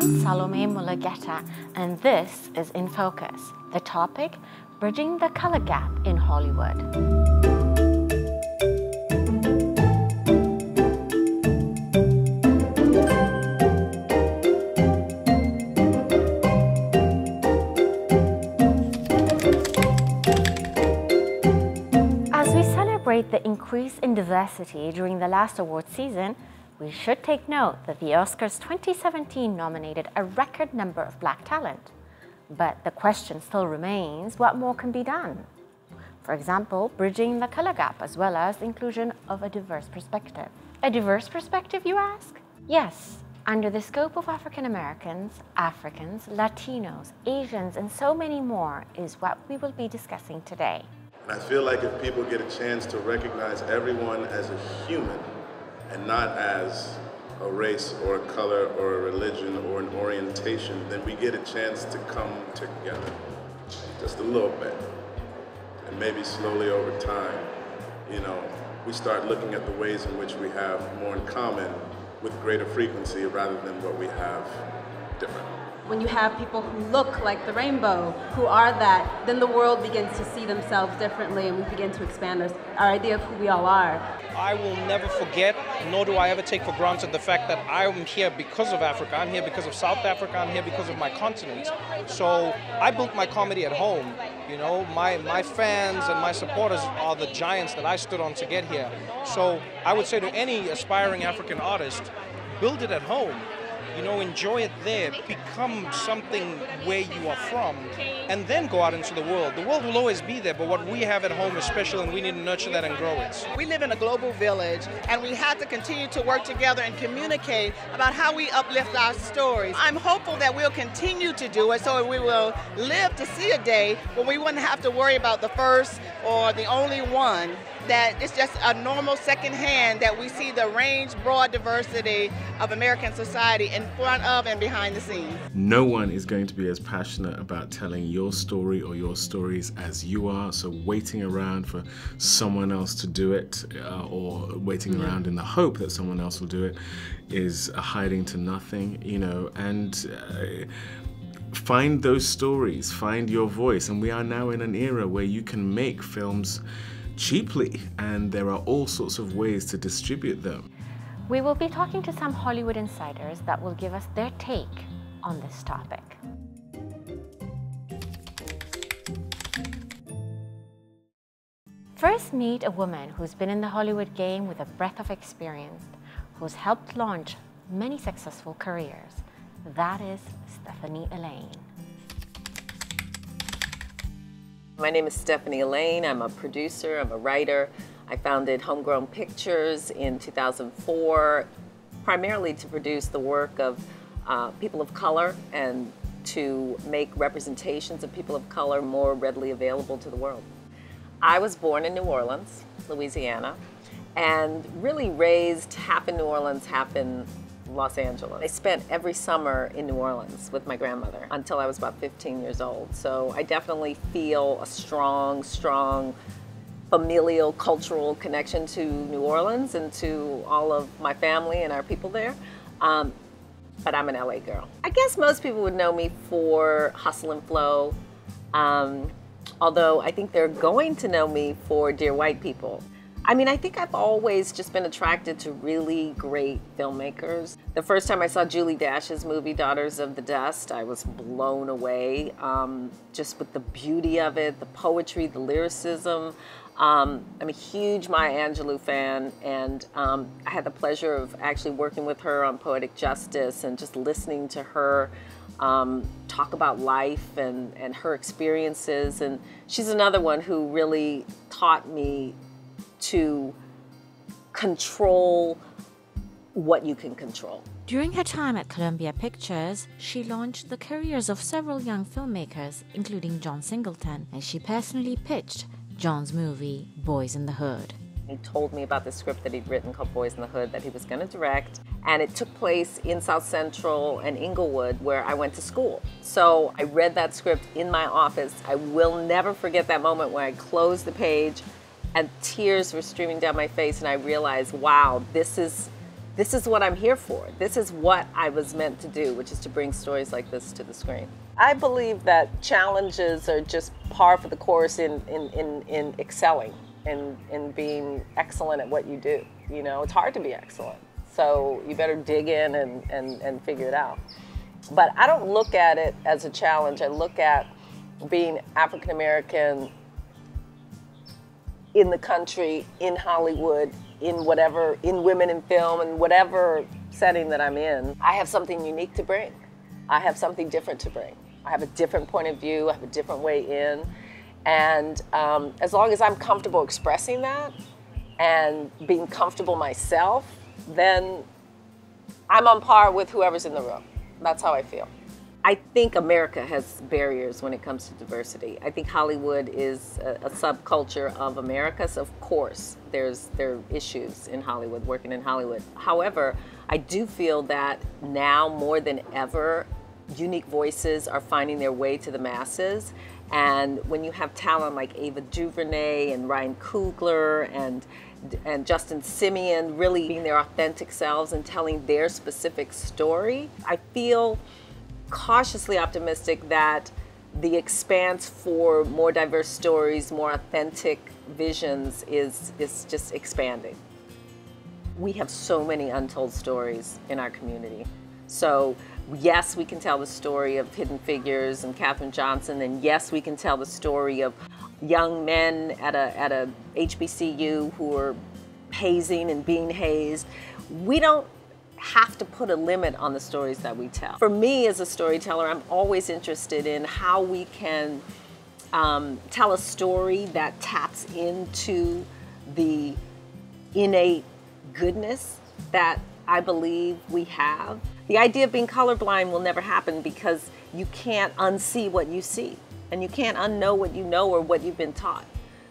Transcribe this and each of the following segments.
Salome Mulugeta, and this is In Focus. The topic, bridging the color gap in Hollywood. As we celebrate the increase in diversity during the last award season, we should take note that the Oscars 2017 nominated a record number of Black talent. But the question still remains, what more can be done? For example, bridging the color gap as well as inclusion of a diverse perspective. A diverse perspective, you ask? Yes, under the scope of African Americans, Africans, Latinos, Asians, and so many more is what we will be discussing today. And I feel like if people get a chance to recognize everyone as a human, and not as a race or a color or a religion or an orientation, then we get a chance to come together just a little bit. And maybe slowly over time, we start looking at the ways in which we have more in common with greater frequency rather than what we have different. When you have people who look like the rainbow, who are that, then the world begins to see themselves differently and we begin to expand our idea of who we all are. I will never forget, nor do I ever take for granted the fact that I'm here because of Africa. I'm here because of South Africa. I'm here because of my continent. So I built my comedy at home. My fans and my supporters are the giants that I stood on to get here. So I would say to any aspiring African artist, build it at home. Enjoy it there, become something where you are from, and then go out into the world. The world will always be there, but what we have at home is special, and we need to nurture that and grow it. We live in a global village, and we have to continue to work together and communicate about how we uplift our stories. I'm hopeful that we'll continue to do it so we will live to see a day when we wouldn't have to worry about the first or the only one, that it's just a normal second hand that we see the range, broad diversity of American society in front of and behind the scenes. No one is going to be as passionate about telling your story or your stories as you are, so waiting around for someone else to do it or waiting around in the hope that someone else will do it is a hiding to nothing, and find those stories, find your voice. And we are now in an era where you can make films cheaply, and there are all sorts of ways to distribute them. We will be talking to some Hollywood insiders that will give us their take on this topic. First, meet a woman who's been in the Hollywood game with a breadth of experience, who's helped launch many successful careers. That is Stephanie Allain. My name is Stephanie Allain. I'm a producer, I'm a writer. I founded Homegrown Pictures in 2004, primarily to produce the work of people of color and to make representations of people of color more readily available to the world. I was born in New Orleans, Louisiana, and really raised half in New Orleans, half in Los Angeles. I spent every summer in New Orleans with my grandmother until I was about 15 years old. So I definitely feel a strong familial, cultural connection to New Orleans and to all of my family and our people there. But I'm an LA girl. I guess most people would know me for Hustle and Flow, although I think they're going to know me for Dear White People. I think I've always just been attracted to really great filmmakers. The first time I saw Julie Dash's movie, Daughters of the Dust, I was blown away, just with the beauty of it, the poetry, the lyricism. I'm a huge Maya Angelou fan, and I had the pleasure of actually working with her on Poetic Justice and just listening to her talk about life and her experiences. And she's another one who really taught me to control what you can control. During her time at Columbia Pictures, she launched the careers of several young filmmakers, including John Singleton, and she personally pitched John's movie, Boys in the Hood. He told me about the script that he'd written called Boys in the Hood that he was going to direct, and it took place in South Central and Inglewood, where I went to school. So I read that script in my office. I will never forget that moment when I closed the page and tears were streaming down my face, and I realized, wow, this is this is what I'm here for. This is what I was meant to do, which is to bring stories like this to the screen. I believe that challenges are just par for the course in excelling and in being excellent at what you do. You know, it's hard to be excellent. So you better dig in and figure it out. But I don't look at it as a challenge. I look at being African American in the country, in Hollywood, in women in film, and whatever setting that I'm in. I have something unique to bring. I have something different to bring. I have a different point of view. I have a different way in. And as long as I'm comfortable expressing that and being comfortable myself, then I'm on par with whoever's in the room. That's how I feel. I think America has barriers when it comes to diversity. I think Hollywood is a subculture of America, so of course there are issues in Hollywood, working in Hollywood. However, I do feel that now more than ever, unique voices are finding their way to the masses. And when you have talent like Ava DuVernay and Ryan Coogler and Justin Simeon really being their authentic selves and telling their specific story, I feel cautiously optimistic that the expanse for more diverse stories, more authentic visions is just expanding. We have so many untold stories in our community. So yes, we can tell the story of Hidden Figures and Katherine Johnson, and yes, we can tell the story of young men at a HBCU who are hazing and being hazed. We don't have to put a limit on the stories that we tell. For me as a storyteller, I'm always interested in how we can tell a story that taps into the innate goodness that I believe we have. The idea of being colorblind will never happen because you can't unsee what you see, and you can't unknow what you know or what you've been taught.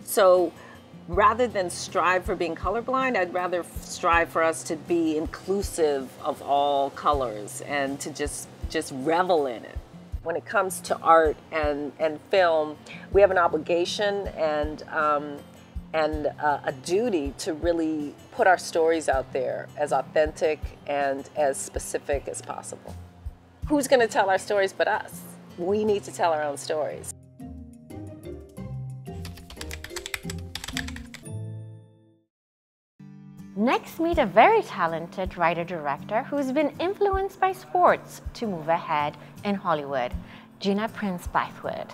So rather than strive for being colorblind, I'd rather strive for us to be inclusive of all colors and to just revel in it. When it comes to art and film, we have an obligation and a duty to really put our stories out there as authentic and as specific as possible. Who's going to tell our stories but us? We need to tell our own stories. Next, meet a very talented writer-director who's been influenced by sports to move ahead in Hollywood, Gina Prince-Bythewood.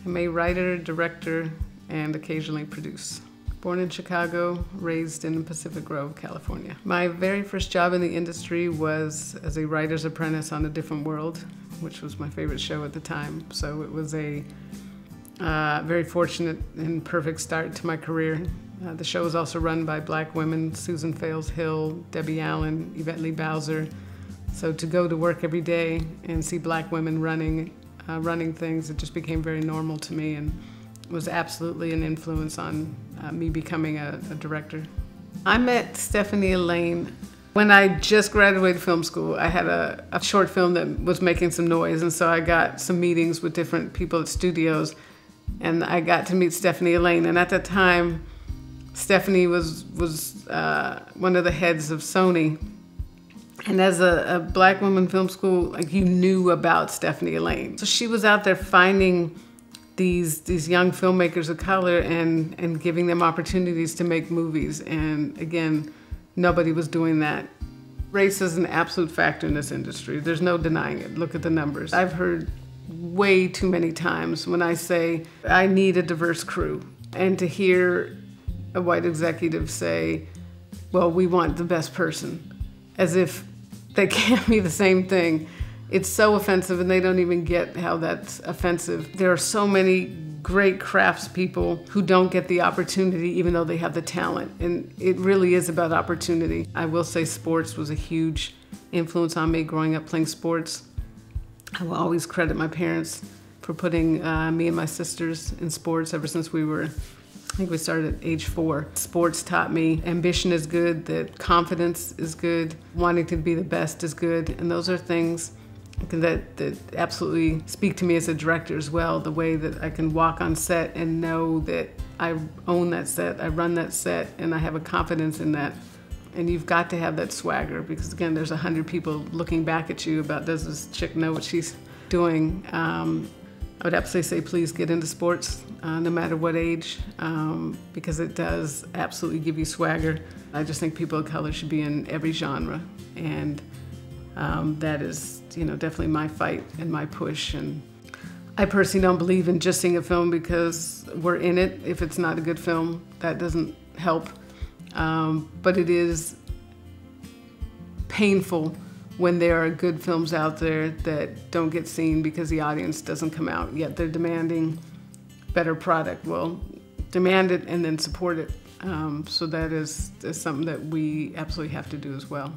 I'm a writer, director, and occasionally produce. Born in Chicago, raised in Pacific Grove, California. My very first job in the industry was as a writer's apprentice on A Different World, which was my favorite show at the time. So it was a very fortunate and perfect start to my career. The show was also run by Black women, Susan Fales-Hill, Debbie Allen, Yvette Lee Bowser. So to go to work every day and see Black women running things, it just became very normal to me and was absolutely an influence on me becoming a director. I met Stephanie Allain when I just graduated film school. I had a short film that was making some noise, and so I got some meetings with different people at studios, and I got to meet Stephanie Allain. And at that time, Stephanie was one of the heads of Sony. And as a Black woman film school, like, you knew about Stephanie Allain. So she was out there finding these young filmmakers of color and giving them opportunities to make movies. And again, nobody was doing that. Race is an absolute factor in this industry. There's no denying it. Look at the numbers. I've heard way too many times when I say, I need a diverse crew. And to hear a white executive say, well, we want the best person, as if they can't be the same thing. It's so offensive, and they don't even get how that's offensive. There are so many great craftspeople who don't get the opportunity even though they have the talent, and it really is about opportunity. I will say sports was a huge influence on me growing up playing sports. I will always credit my parents for putting me and my sisters in sports ever since we were, I think we started at age 4. Sports taught me ambition is good, that confidence is good, wanting to be the best is good, and those are things that absolutely speak to me as a director as well, the way that I can walk on set and know that I own that set, I run that set, and I have a confidence in that. And you've got to have that swagger, because again, there's 100 people looking back at you about, does this chick know what she's doing? I would absolutely say please get into sports, no matter what age, because it does absolutely give you swagger. I just think people of color should be in every genre, and that is, definitely my fight and my push. And I personally don't believe in just seeing a film because we're in it. If it's not a good film, that doesn't help. But it is painful when there are good films out there that don't get seen because the audience doesn't come out, yet they're demanding better product. Well, demand it and then support it. So that is something that we absolutely have to do as well.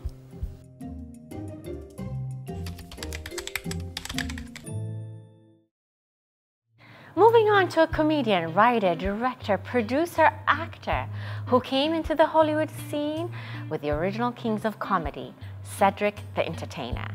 Moving on to a comedian, writer, director, producer, actor who came into the Hollywood scene with the original kings of comedy, Cedric The Entertainer.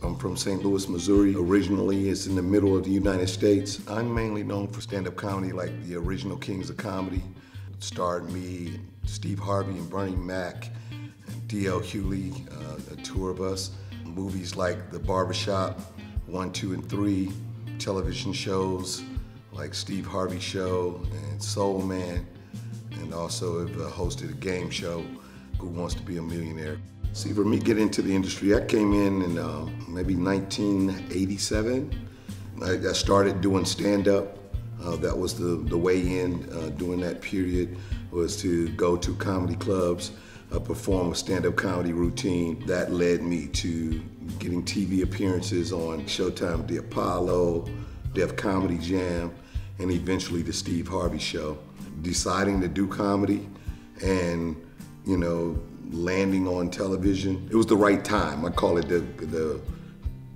I'm from St. Louis, Missouri. Originally, it's in the middle of the United States. I'm mainly known for stand-up comedy like the original kings of comedy. It starred me, Steve Harvey, and Bernie Mac, and D.L. Hewley, the two of us. Movies like The Barbershop, 1, 2, and 3, television shows like Steve Harvey Show and Soul Man, and also have hosted a game show, Who Wants to Be a Millionaire. See, for me getting into the industry, I came in maybe 1987. I started doing stand-up. That was the way in during that period, was to go to comedy clubs, perform a stand-up comedy routine. That led me to getting TV appearances on Showtime, The Apollo, Def Comedy Jam, and eventually The Steve Harvey Show. Deciding to do comedy and, landing on television, it was the right time. I call it the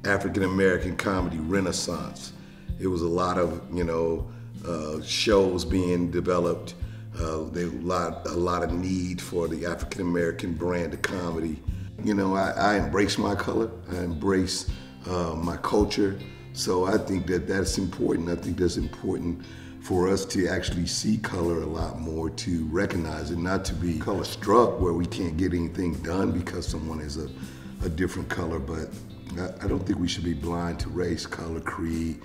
African-American comedy renaissance. It was a lot of, shows being developed. There was a lot of need for the African-American brand of comedy. I embrace my color, I embrace my culture, so I think that's important. I think that's important for us to actually see color a lot more, to recognize it, not to be color struck where we can't get anything done because someone is a different color. But I don't think we should be blind to race, color, creed,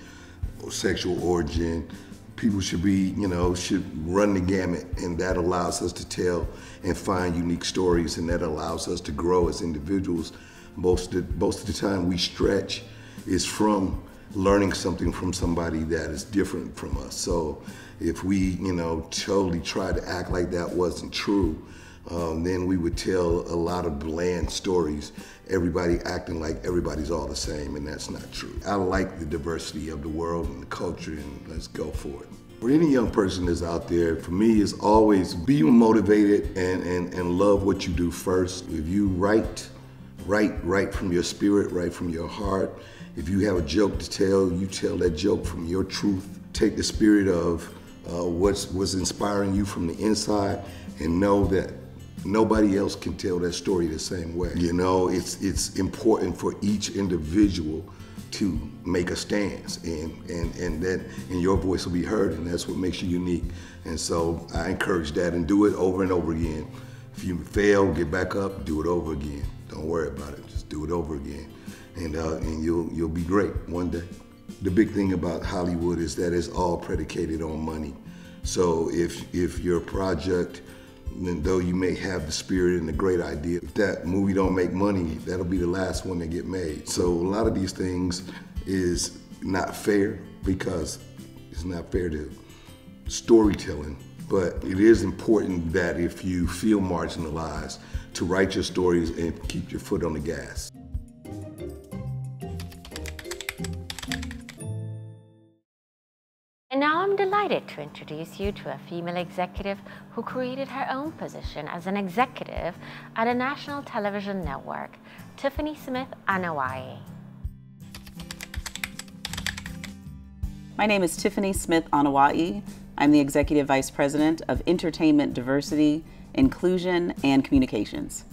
or sexual origin. People should be, should run the gamut, and that allows us to tell and find unique stories, and that allows us to grow as individuals. Most of the time we stretch is from learning something from somebody that is different from us. So if we, totally try to act like that wasn't true, then we would tell a lot of bland stories, everybody acting like everybody's all the same, and that's not true. I like the diversity of the world and the culture, and let's go for it. For any young person that's out there, for me, it's always be motivated and love what you do first. If you write from your spirit, write from your heart. If you have a joke to tell, you tell that joke from your truth. Take the spirit of what's inspiring you from the inside, and know that nobody else can tell that story the same way. It's important for each individual to make a stance, and your voice will be heard, and that's what makes you unique. And so I encourage that, and do it over and over again. If you fail, get back up, do it over again. Don't worry about it, just do it over again. And you'll be great one day. The big thing about Hollywood is that it's all predicated on money. So if your project, though you may have the spirit and the great idea, if that movie don't make money, that'll be the last one to get made. So a lot of these things is not fair, because it's not fair to storytelling. But it is important that if you feel marginalized, to write your stories and keep your foot on the gas. And now I'm delighted to introduce you to a female executive who created her own position as an executive at a national television network, Tiffany Smith-Anoa'i. My name is Tiffany Smith-Anoa'i. I'm the Executive Vice President of Entertainment Diversity, Inclusion, and Communications.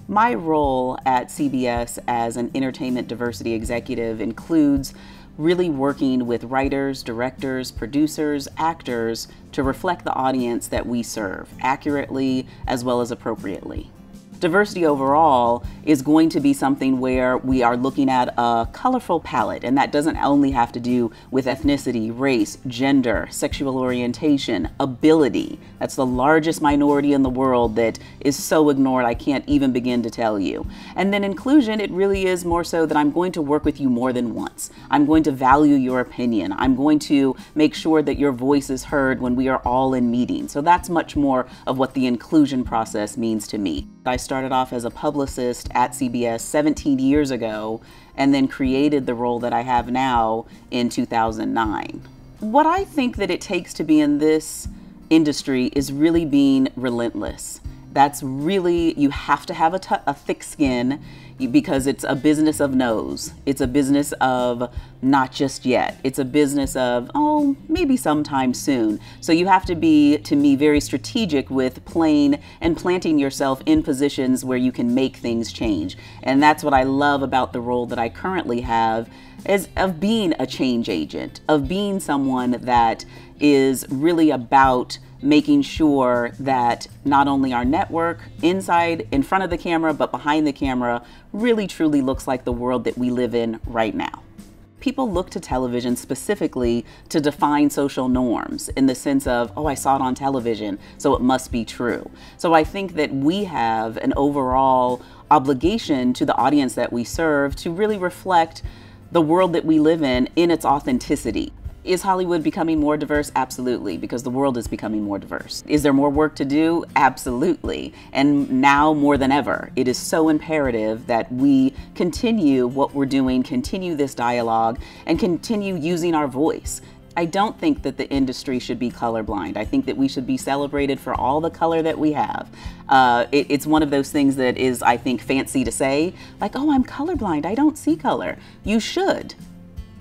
My role at CBS as an entertainment diversity executive includes really working with writers, directors, producers, actors to reflect the audience that we serve accurately as well as appropriately. Diversity overall is going to be something where we are looking at a colorful palette, and that doesn't only have to do with ethnicity, race, gender, sexual orientation, ability. That's the largest minority in the world that is so ignored I can't even begin to tell you. And then inclusion, it really is more so that I'm going to work with you more than once. I'm going to value your opinion. I'm going to make sure that your voice is heard when we are all in meetings. So that's much more of what the inclusion process means to me. I started off as a publicist at CBS 17 years ago and then created the role that I have now in 2009. What I think that it takes to be in this industry is really being relentless. That's really, you have to have a thick skin because it's a business of no's. It's a business of not just yet. It's a business of, oh, maybe sometime soon. So you have to be, to me, very strategic with playing and planting yourself in positions where you can make things change. And that's what I love about the role that I currently have, is of being a change agent, of being someone that is really about making sure that not only our network inside, in front of the camera, but behind the camera really truly looks like the world that we live in right now. People look to television specifically to define social norms in the sense of, oh, I saw it on television, so it must be true. So I think that we have an overall obligation to the audience that we serve to really reflect the world that we live in its authenticity. Is Hollywood becoming more diverse? Absolutely, because the world is becoming more diverse. Is there more work to do? Absolutely. And now more than ever, it is so imperative that we continue what we're doing, continue this dialogue, and continue using our voice. I don't think that the industry should be colorblind. I think that we should be celebrated for all the color that we have. It's one of those things that is, I think, fancy to say, like, oh, I'm colorblind, I don't see color. You should.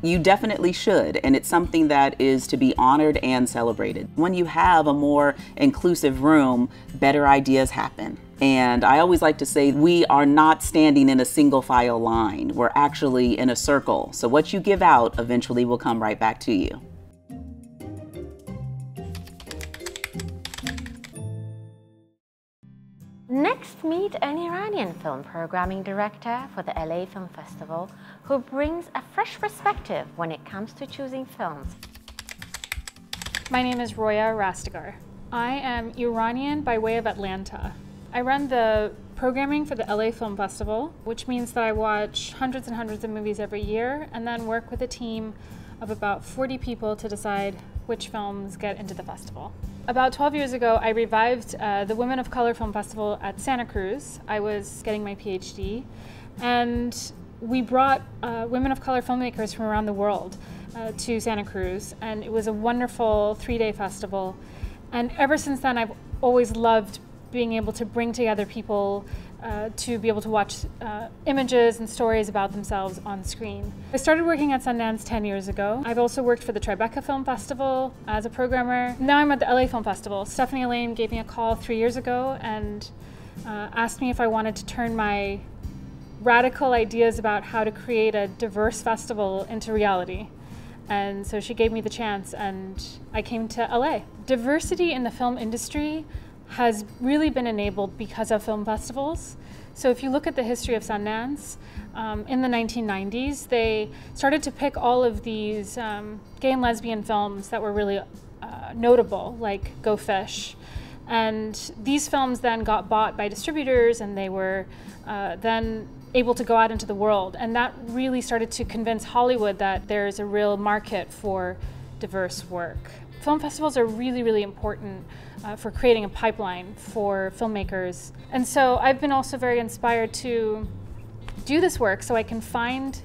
You definitely should, and it's something that is to be honored and celebrated. When you have a more inclusive room, better ideas happen. And I always like to say we are not standing in a single file line. We're actually in a circle. So what you give out eventually will come right back to you. Next, meet an Iranian film programming director for the LA Film Festival who brings a fresh perspective when it comes to choosing films. My name is Roya Rastegar. I am Iranian by way of Atlanta. I run the programming for the LA Film Festival, which means that I watch hundreds and hundreds of movies every year and then work with a team of about 40 people to decide which films get into the festival. About 12 years ago, I revived the Women of Color Film Festival at Santa Cruz. I was getting my PhD, and we brought women of color filmmakers from around the world to Santa Cruz, and it was a wonderful 3-day festival. And ever since then, I've always loved being able to bring together people to be able to watch images and stories about themselves on screen. I started working at Sundance 10 years ago. I've also worked for the Tribeca Film Festival as a programmer. Now I'm at the LA Film Festival. Stephanie Allain gave me a call 3 years ago and asked me if I wanted to turn my radical ideas about how to create a diverse festival into reality. And so she gave me the chance and I came to LA. Diversity in the film industry has really been enabled because of film festivals. So if you look at the history of Sundance, in the 1990s, they started to pick all of these gay and lesbian films that were really notable, like Go Fish. And these films then got bought by distributors and they were then able to go out into the world. And that really started to convince Hollywood that there's a real market for diverse work. Film festivals are really, really important for creating a pipeline for filmmakers. And so I've been also very inspired to do this work so I can find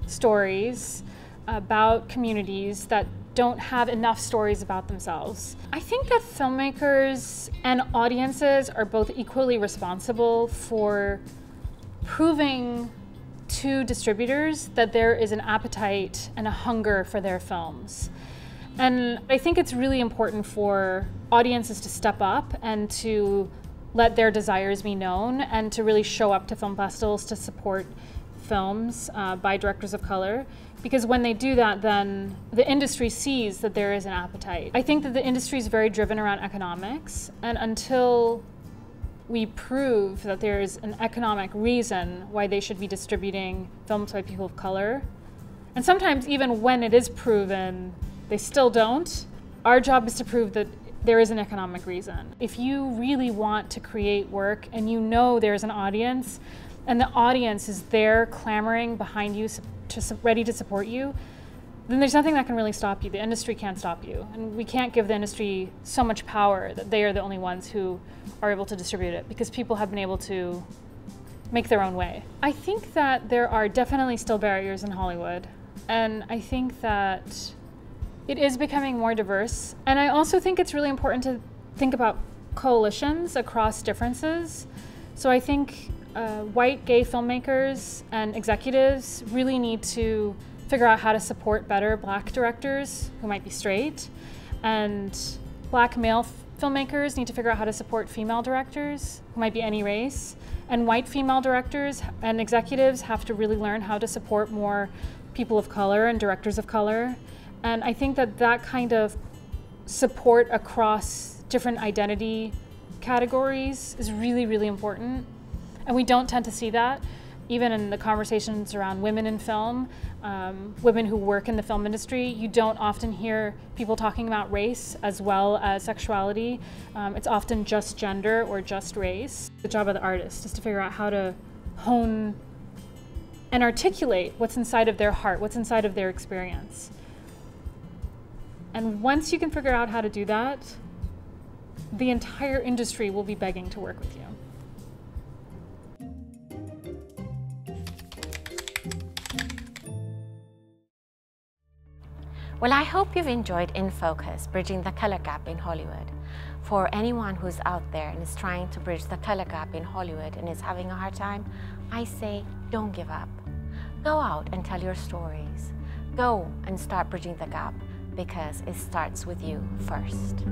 stories about communities that don't have enough stories about themselves. I think that filmmakers and audiences are both equally responsible for proving to distributors that there is an appetite and a hunger for their films. And I think it's really important for audiences to step up and to let their desires be known and to really show up to film festivals to support films by directors of color. Because when they do that, then the industry sees that there is an appetite. I think that the industry is very driven around economics, and until we prove that there is an economic reason why they should be distributing films by people of color, and sometimes even when it is proven, they still don't, our job is to prove that there is an economic reason. If you really want to create work and you know there's an audience, and the audience is there clamoring behind you, ready to support you, then there's nothing that can really stop you. The industry can't stop you. And we can't give the industry so much power that they are the only ones who are able to distribute it, because people have been able to make their own way. I think that there are definitely still barriers in Hollywood. And I think that it is becoming more diverse. And I also think it's really important to think about coalitions across differences. So I think white gay filmmakers and executives really need to figure out how to support better black directors who might be straight, and black male filmmakers need to figure out how to support female directors who might be any race, and white female directors and executives have to really learn how to support more people of color and directors of color. And I think that that kind of support across different identity categories is really, really important. And we don't tend to see that, even in the conversations around women in film, women who work in the film industry. You don't often hear people talking about race as well as sexuality. It's often just gender or just race. The job of the artist is to figure out how to hone and articulate what's inside of their heart, what's inside of their experience. And once you can figure out how to do that, the entire industry will be begging to work with you. Well, I hope you've enjoyed InFocus, Bridging the Color Gap in Hollywood. For anyone who's out there and is trying to bridge the color gap in Hollywood and is having a hard time, I say, don't give up. Go out and tell your stories. Go and start bridging the gap, because it starts with you first.